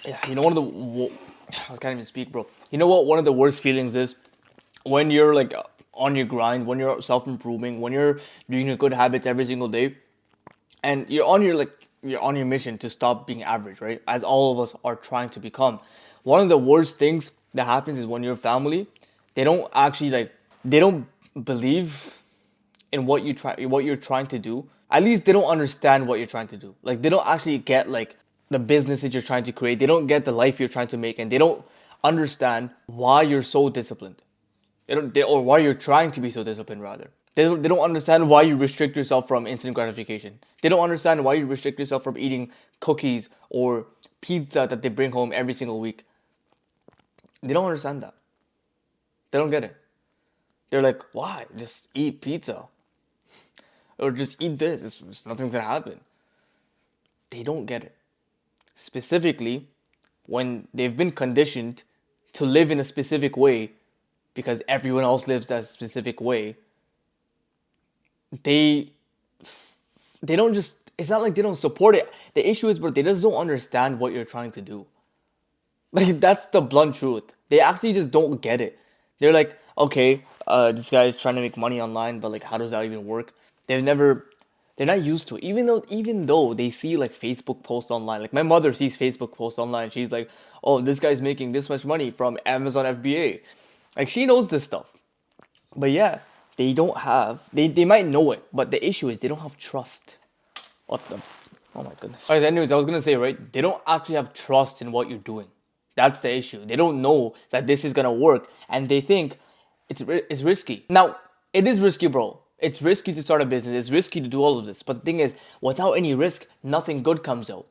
Yeah, you know one of I can't even speak, bro. You know what? One of the worst feelings is when you're like on your grind, when you're self improving, when you're doing your good habits every single day, and you're on your mission to stop being average, right? As all of us are trying to become. One of the worst things that happens is when your family, they don't actually they don't believe in what you're trying to do. At least they don't understand what you're trying to do. Like they don't actually get like the businesses you're trying to create. They don't get the life you're trying to make, and they don't understand why you're so disciplined. Or why you're trying to be so disciplined rather. They don't understand why you restrict yourself from instant gratification. They don't understand why you restrict yourself from eating cookies or pizza that they bring home every single week. They don't understand that. They don't get it. They're like, why? Just eat pizza. Or just eat this. Nothing's gonna happen. They don't get it. Specifically, when they've been conditioned to live in a specific way because everyone else lives that specific way, they they don't just it's not like they don't support it. The issue is, but they just don't understand what you're trying to do. Like that's the blunt truth. They actually just don't get it. They're like, okay, this guy is trying to make money online, but like, how does that even work? They've never, they're not used to it. Even though they see like Facebook posts online, like my mother sees Facebook posts online, she's like, oh, this guy's making this much money from Amazon FBA. Like she knows this stuff, but yeah, they might know it, but the issue is they don't have trust. What the? Oh my goodness. Alright, anyways, I was gonna say, right? They don't actually have trust in what you're doing. That's the issue. They don't know that this is gonna work, and they think it's risky. Now, it is risky, bro. It's risky to start a business. It's risky to do all of this. But the thing is, without any risk, nothing good comes out,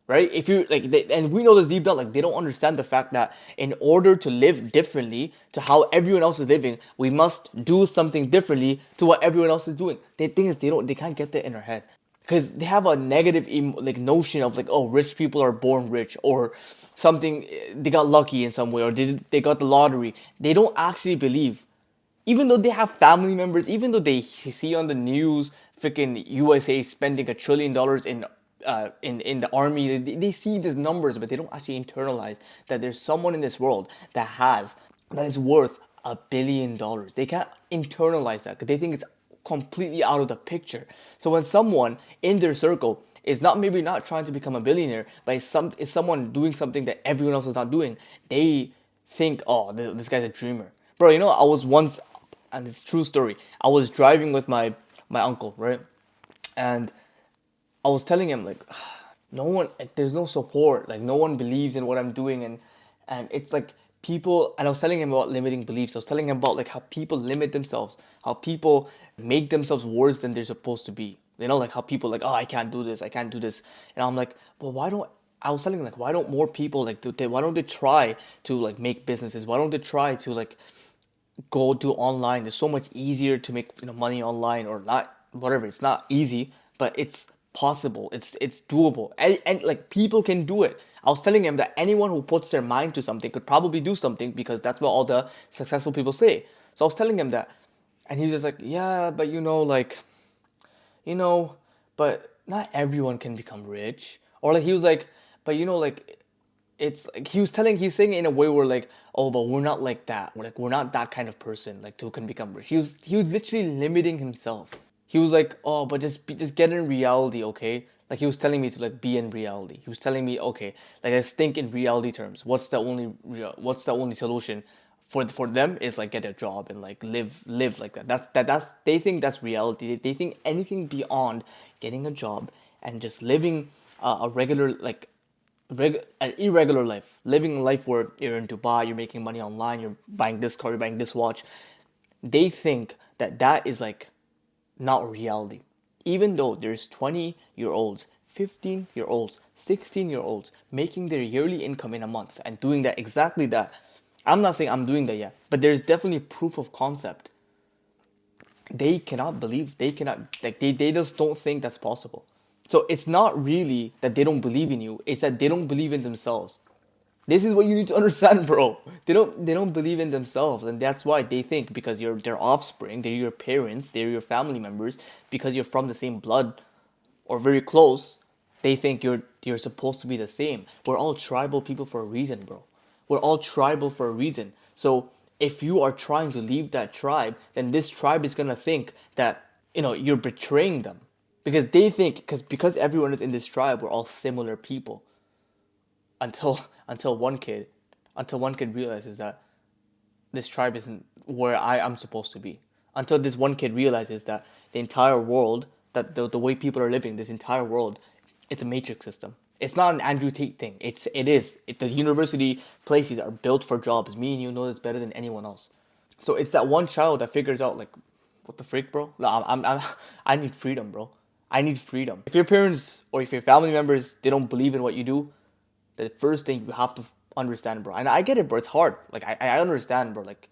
right? If you and we know this deep down, like they don't understand the fact that in order to live differently to how everyone else is living, we must do something differently to what everyone else is doing. The thing is, they can't get that in their head because they have a negative like notion of like, oh, rich people are born rich, or something, they got lucky in some way, or they got the lottery. They don't actually believe, even though they have family members, even though they see on the news freaking USA spending $1 trillion in the army. They see these numbers, but they don't actually internalize that there's someone in this world that is worth $1 billion. They can't internalize that because they think it's completely out of the picture. So when someone in their circle is not trying to become a billionaire, but is someone doing something that everyone else is not doing, they think, oh, this guy's a dreamer. Bro, you know, I was once, and it's a true story, I was driving with my uncle, right? And I was telling him like, no one, like, there's no support, like no one believes in what I'm doing, and it's like people. And I was telling him about limiting beliefs. I was telling him about like how people limit themselves, how people make themselves worse than they're supposed to be. You know, like how people like, oh, I can't do this, I can't do this, and I'm like, well, why don't I was telling him like, why don't more people like why don't they try to like make businesses? Why don't they try to like go to online? It's so much easier to make, you know, money online, or not, whatever. It's not easy, but it's possible. It's doable, and like people can do it. I was telling him that anyone who puts their mind to something could probably do something, because that's what all the successful people say. So I was telling him that, and he's just like, yeah, but you know, but not everyone can become rich. Or like he was like, but you know, like it's like he's saying it in a way where like, oh, but we're not like that. We're not that kind of person like who can become rich. He was literally limiting himself. He was like, oh, but just get in reality, okay? Like he was telling me to like be in reality. He was telling me, okay, like let's think in reality terms. What's the only solution for them is like get a job and like live like that. That's they think that's reality. They think anything beyond getting a job and just living a regular like an irregular life, living a life where you're in Dubai, you're making money online, you're buying this car, you're buying this watch. They think that that is like not reality. Even though there's 20-year-olds, 15-year-olds, 16-year-olds making their yearly income in a month and doing that exactly that. I'm not saying I'm doing that yet, but there's definitely proof of concept. They cannot, like, they just don't think that's possible. So it's not really that they don't believe in you, it's that they don't believe in themselves. This is what you need to understand, bro. They don't believe in themselves, and that's why they think, because you're their offspring, they're your parents, they're your family members, because you're from the same blood or very close, They think you're supposed to be the same. We're all tribal people for a reason, bro. We're all tribal for a reason. So if you are trying to leave that tribe, then this tribe is gonna think that you're betraying them because they think because everyone is in this tribe, we're all similar people. Until until one kid, until one kid realizes that this tribe isn't where I am supposed to be. Until this one kid realizes that the entire world, that the way people are living, this entire world, it's a matrix system. It's not an Andrew Tate thing. The university places are built for jobs. Me and you know this better than anyone else. So it's that one child that figures out like, what the freak, bro? No, I need freedom, bro. I need freedom. If your parents or if your family members they don't believe in what you do, the first thing you have to understand, bro. And I get it, bro. It's hard. Like I understand, bro. Like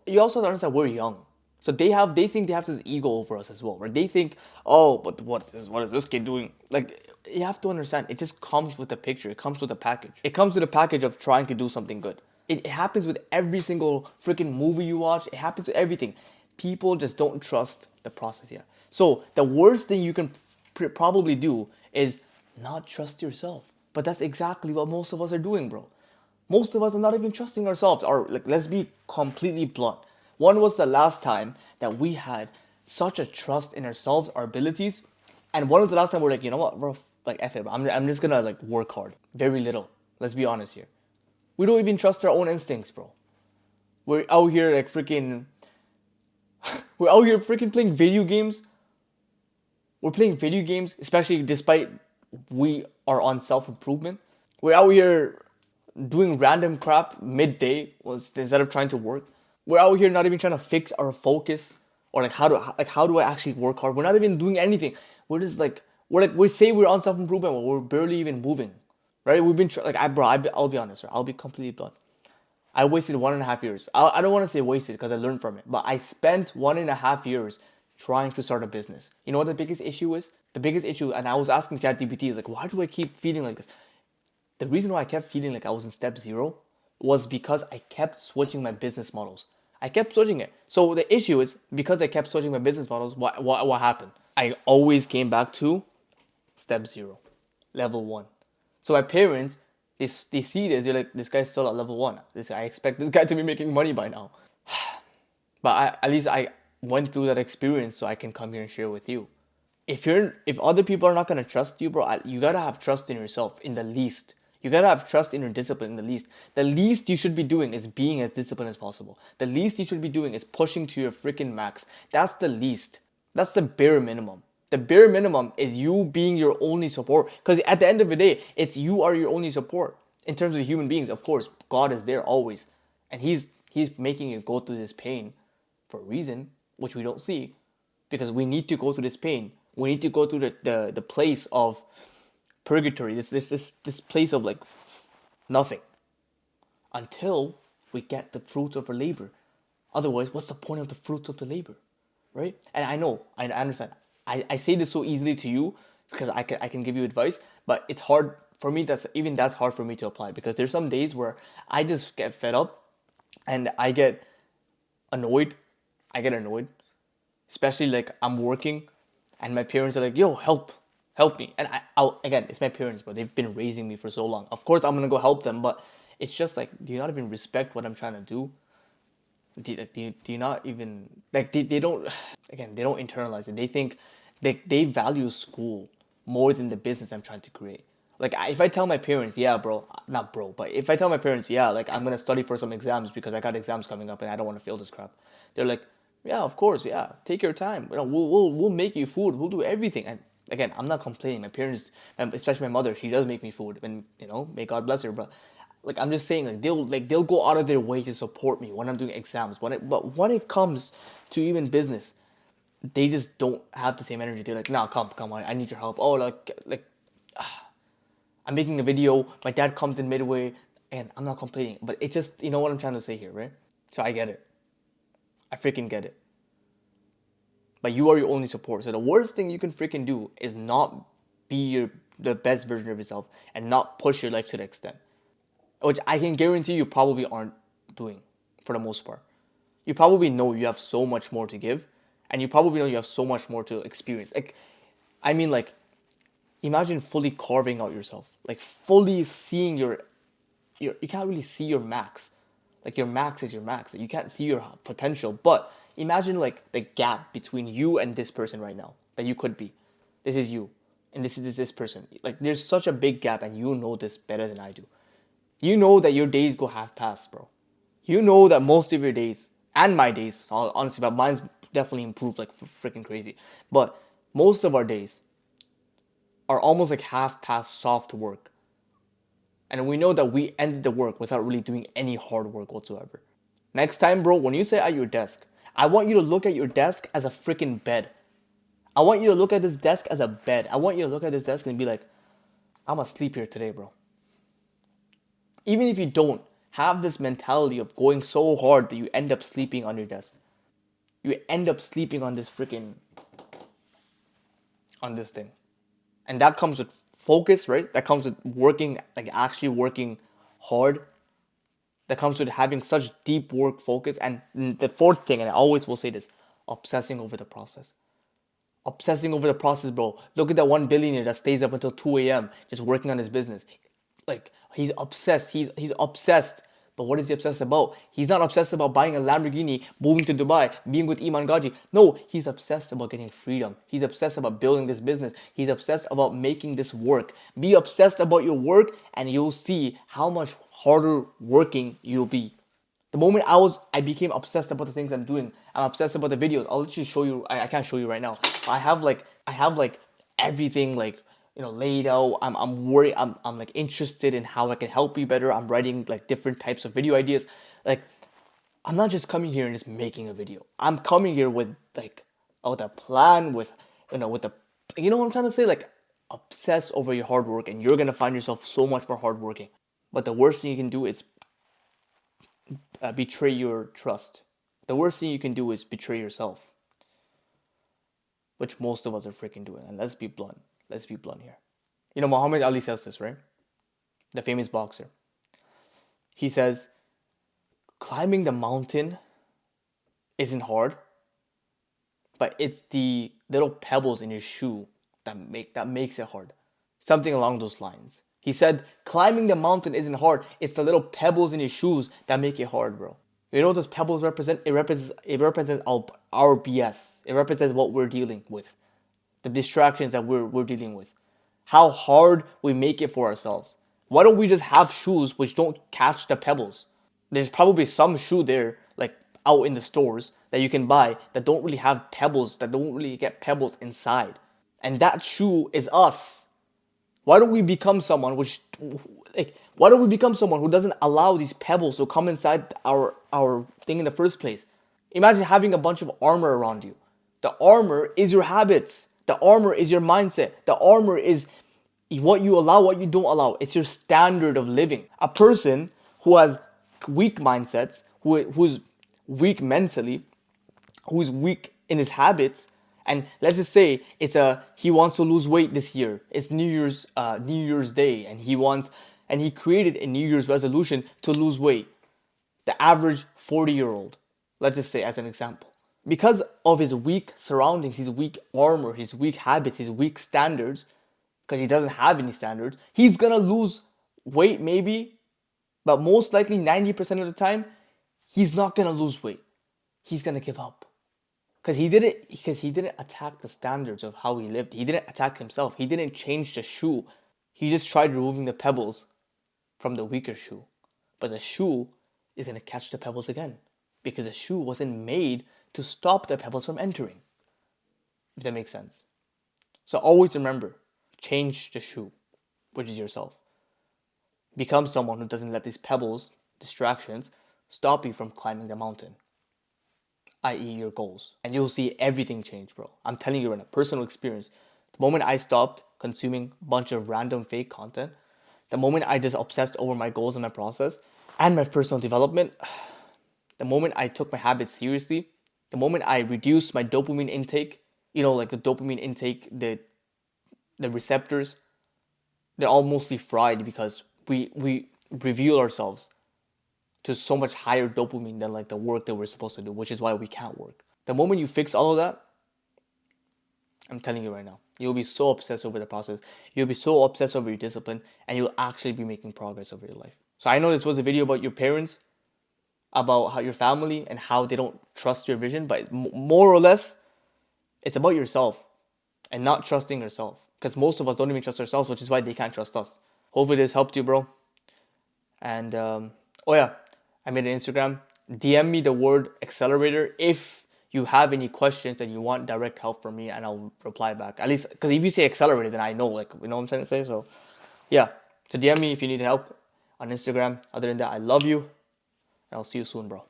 you also understand we're young, so they think they have this ego over us as well, right? They think, oh, but what is this kid doing? Like you have to understand, it just comes with a picture. It comes with a package. It comes with a package of trying to do something good. It happens with every single freaking movie you watch. It happens with everything. People just don't trust the process yet. So the worst thing you can probably do is not trust yourself. But that's exactly what most of us are doing, bro. Most of us are not even trusting ourselves. Or like, let's be completely blunt. When was the last time that we had such a trust in ourselves, our abilities? And when was the last time we're like, you know what, bro? Like, F it, bro. I'm just gonna like work hard. Very little. Let's be honest here. We don't even trust our own instincts, bro. We're out here like freaking. We're out here freaking playing video games. We're playing video games, especially despite we are on self improvement. We're out here doing random crap midday was instead of trying to work. We're out here not even trying to fix our focus or like how do I actually work hard. We're not even doing anything. We're just like we say we're on self improvement, but we're barely even moving, right? We've been I'll be honest, right? I'll be completely blunt. I wasted 1.5 years. I don't want to say wasted because I learned from it, but I spent 1.5 years trying to start a business. You know what the biggest issue is? The biggest issue, and I was asking ChatGPT, is like, why do I keep feeling like this? The reason why I kept feeling like I was in step zero was because I kept switching my business models. I kept switching it. So the issue is because I kept switching my business models, what happened? I always came back to step zero, level one. So my parents, they see this, they're like, this guy's still at level one. I expect this guy to be making money by now. But at least I went through that experience so I can come here and share with you. If other people are not gonna trust you, bro, you gotta have trust in yourself in the least. You gotta have trust in your discipline in the least. The least you should be doing is being as disciplined as possible. The least you should be doing is pushing to your freaking max. That's the least. That's the bare minimum. The bare minimum is you being your only support. Because at the end of the day, you are your only support. In terms of human beings, of course, God is there always. And He's making you go through this pain for a reason, which we don't see. Because we need to go through this pain. We need to go through the place of purgatory, this place of like nothing, until we get the fruits of our labor. Otherwise, what's the point of the fruits of the labor, right? And I understand. I say this so easily to you because I can give you advice, but it's hard for me. That's hard for me to apply because there's some days where I just get fed up and I get annoyed. Especially like I'm working and my parents are like, yo, help me. And again, it's my parents, but they've been raising me for so long. Of course, I'm gonna go help them, but it's just like, do you not even respect what I'm trying to do? Do you not even like they don't again they don't internalize it. They think they value school more than the business I'm trying to create. Like if I tell my parents, yeah, bro, not bro, but if I tell my parents, yeah, like I'm gonna study for some exams because I got exams coming up and I don't want to fail this crap, they're like, yeah, of course, yeah, take your time. We'll make you food. We'll do everything. And again, I'm not complaining. My parents, especially my mother, she does make me food, and may God bless her. But like I'm just saying, they'll go out of their way to support me when I'm doing exams. But when it comes to even business, they just don't have the same energy. They're like, nah, come on, I need your help. Oh, I'm making a video. My dad comes in midway, and I'm not complaining. But it just, you know what I'm trying to say here, right? So I get it. I freaking get it. But you are your only support. So the worst thing you can freaking do is not be the best version of yourself and not push your life to the extent. Which I can guarantee you probably aren't doing for the most part. You probably know you have so much more to give, and you probably know you have so much more to experience. Like Imagine fully carving out yourself, like fully seeing your you can't really see your max. Like your max is your max. You can't see your potential. But imagine like the gap between you and this person right now that you could be. This is you, and this person. Like there's such a big gap, and you know this better than I do. You know that your days go half past, bro. You know that most of your days and my days, honestly, but mine's definitely improved like freaking crazy. But most of our days are almost like half past soft work. And we know that we ended the work without really doing any hard work whatsoever. Next time, bro, when you sit at your desk, I want you to look at your desk as a freaking bed. I want you to look at this desk as a bed. I want you to look at this desk and be like, I'm gonna sleep here today, bro. Even if you don't have this mentality of going so hard that you end up sleeping on your desk. You end up sleeping on this freaking, on this thing. And that comes with focus, right? That comes with working, like actually working hard. That comes with having such deep work focus. And the fourth thing, and I always will say this, obsessing over the process. Obsessing over the process, bro. Look at that one billionaire that stays up until 2 a.m. just working on his business. Like he's obsessed. He's obsessed. But what is he obsessed about? He's not obsessed about buying a Lamborghini, moving to Dubai, being with Iman Gaji. No, he's obsessed about getting freedom. He's obsessed about building this business. He's obsessed about making this work. Be obsessed about your work and you'll see how much harder working you'll be. The moment I became obsessed about the things I'm doing. I'm obsessed about the videos. I'll literally show you. I can't show you right now. I have like everything like laid out. I'm worried. I'm like interested in how I can help you better. I'm writing like different types of video ideas. Like I'm not just coming here and just making a video. I'm coming here with like with a plan, with with the what I'm trying to say. Like obsess over your hard work, and you're gonna find yourself so much more hardworking. But the worst thing you can do is betray your trust. The worst thing you can do is betray yourself, which most of us are freaking doing. And let's be blunt. Let's be blunt here. Muhammad Ali says this, right? The famous boxer. He says, climbing the mountain isn't hard, but it's the little pebbles in your shoe that makes it hard. Something along those lines. He said, climbing the mountain isn't hard. It's the little pebbles in your shoes that make it hard, bro. You know what those pebbles represent? It represents our BS. It represents what we're dealing with. The distractions that we're dealing with. How hard we make it for ourselves. Why don't we just have shoes which don't catch the pebbles? There's probably some shoe there, like out in the stores, that you can buy that don't really have pebbles, that don't really get pebbles inside. And that shoe is us. Why don't we become someone why don't we become someone who doesn't allow these pebbles to come inside our thing in the first place? Imagine having a bunch of armor around you. The armor is your habits. The armor is your mindset. The armor is what you allow, what you don't allow. It's your standard of living. A person who has weak mindsets, who's weak mentally, who's weak in his habits, and let's just say he wants to lose weight this year. It's New Year's Day, and he created a New Year's resolution to lose weight. The average 40-year-old, let's just say as an example, because of his weak surroundings, his weak armor, his weak habits, his weak standards, because he doesn't have any standards, he's gonna lose weight maybe, but most likely 90% of the time, he's not gonna lose weight. He's gonna give up. Because he didn't attack the standards of how he lived. He didn't attack himself. He didn't change the shoe. He just tried removing the pebbles from the weaker shoe. But the shoe is going to catch the pebbles again. Because the shoe wasn't made to stop the pebbles from entering. If that makes sense. So always remember, change the shoe, which is yourself. Become someone who doesn't let these pebbles, distractions, stop you from climbing the mountain, i.e. your goals. And you'll see everything change, bro. I'm telling you right now, personal experience. The moment I stopped consuming a bunch of random fake content, the moment I just obsessed over my goals and my process and my personal development, the moment I took my habits seriously, the moment I reduced my dopamine intake, like the dopamine intake, the receptors, they're all mostly fried because we reveal ourselves to so much higher dopamine than like the work that we're supposed to do, which is why we can't work. The moment you fix all of that, I'm telling you right now. You'll be so obsessed over the process. You'll be so obsessed over your discipline, and you'll actually be making progress over your life. So I know this was a video about your parents, about how your family and how they don't trust your vision, but more or less, it's about yourself and not trusting yourself. Because most of us don't even trust ourselves, which is why they can't trust us. Hopefully this helped you, bro. And oh yeah, I made an Instagram. DM me the word accelerator if you have any questions and you want direct help from me, and I'll reply back. At least, because if you say accelerator, then I know, like, you know what I'm trying to say. So yeah, so DM me if you need help on Instagram. Other than that, I love you, and I'll see you soon, bro.